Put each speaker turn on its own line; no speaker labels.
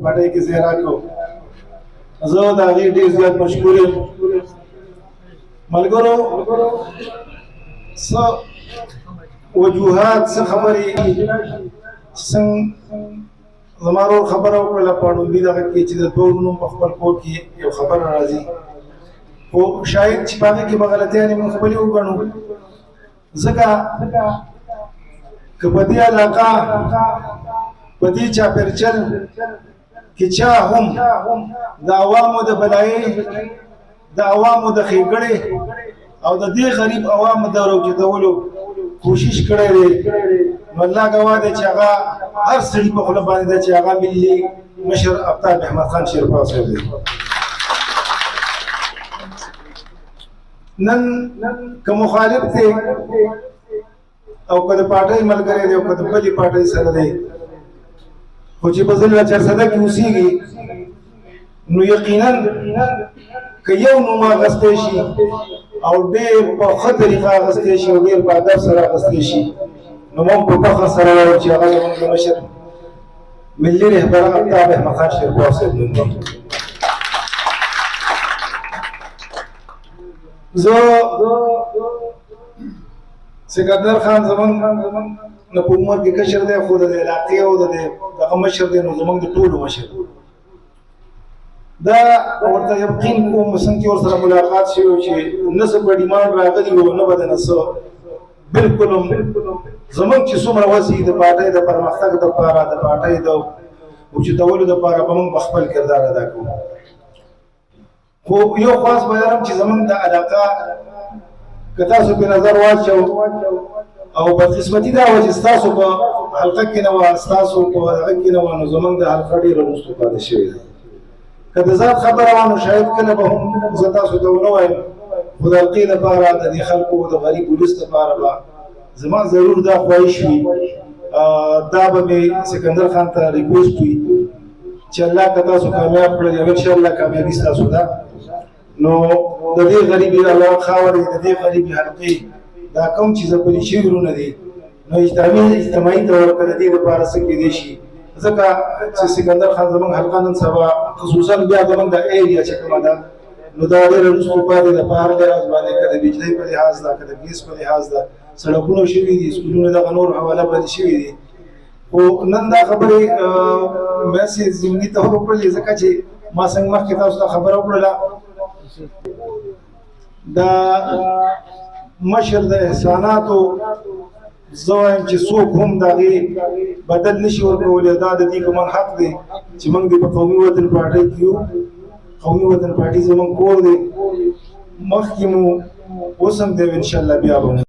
پټۍ کې ځای راکړو. زه د هغې ډېر زیات مشکور یم. ملګرو څه وجوهات څه خبرې څنګه زما ورور خبره وکړله په ړومبي دغه کې چې د دوه ورونو په خپل کور کې یو خبره راځي، خو شاید چې په هغې کې به غلطیانې موږ خپلې وګڼو، ځکه که په دې علاقه په دې چاپېرچل کې چا هم د عوامو د بلایۍ، د عوامو د ښېګړې او د دې غریب عوامو د راوچتولو کوشش کړی دی، نو الله ګواه دی چې هغه هر سړي په خوله باندې ده چې هغه ملي مشر آفتاب احمد خان شیرپا صاحب دی. نن که مخالف دی او که د پارټۍ ملګری دی او که د بلې پارټۍ سره دی، خو چې په ضلع چارسده کې اوسېږي نو یقینا که یو نوم اخیستی شي او ډېر په ښه طریقه اخیستی شي او ډېر په ادب سره اخیستی شي، نو موږ په فخر سره وایو چې هغه زموږ د مشر ملي رهبر آفتاب احمد خان شیرپا صاحب نوم دی. زه سکندر خان زموږ نه په عمر کې کشر دی، خو د علاقې او د دغه مشر دی، نو زموږ د ټولو مشر دا ورته یقین کوم څنګه چې ورسره ملاقات شوی چې نه څه په ډیمانډ راغلي وو نه به د نه څه، بلکل زموږ چې څومره وسې د پارټۍ د پرمختګ دپاره د پارټۍ د اوچتولو دپاره به موږ به خپل کردار ادا کوو. خو یو خاص بیانم چې زموږ د علاقه که تاسو په نظر واچو او بدقسمتي دا وه چې ستاسو په حلقه کې نه وه، ستاسو په هغه کې نه وه، نو زموږ د حلقه ډېره وروسته پاتې شوې ده. که د ذات خبره وه نو شاید کله به هم زه تاسو ته ونه وایم، خو د حلقې لپاره د دې خلکو د غریب ولس لپاره به زما ضرور دا خواهش وي، دا به مې سکندر خان ته ریکویسټ وي چې الله که تاسو کامیاب کړل او انشاءالله کامیابي ستاسو ده، نو د دې غریبې خاورې د دې غریبې حلقې دا کوم چې ځپلي شوي وروڼه دي، نو اجتماعي طور په د دې لپاره څه کېدی شي، ځکه چې سکندر خان زموږ حلقه نن سبا خصوصا بیا زموږ د ایریا چې کومه ده نو دا ډېره وروسته پاتې ده په هر لحاظ باندې، که د بجلۍ په لحاظ ده که د ګیس په لحاظ ده، سړکونه شوي دي، سکولونه دغه نور حواله باندې شوي دي. خو نن دا خبرې ماسې ضمني طور وکړلې ځکه چې ما څنګه مخکې تاسو ته خبره وکړله دا مشر د احساناتو زه وایم چې څوک هم د هغې بدل نشي ورکولی، دا د دې په موږ حق دی چې موږ دې په قومي وطن پارټۍ کې یو، قومي وطن پارټۍ زموږ کور دی، مخکې مو اوس هم دی انشاءالله بیا به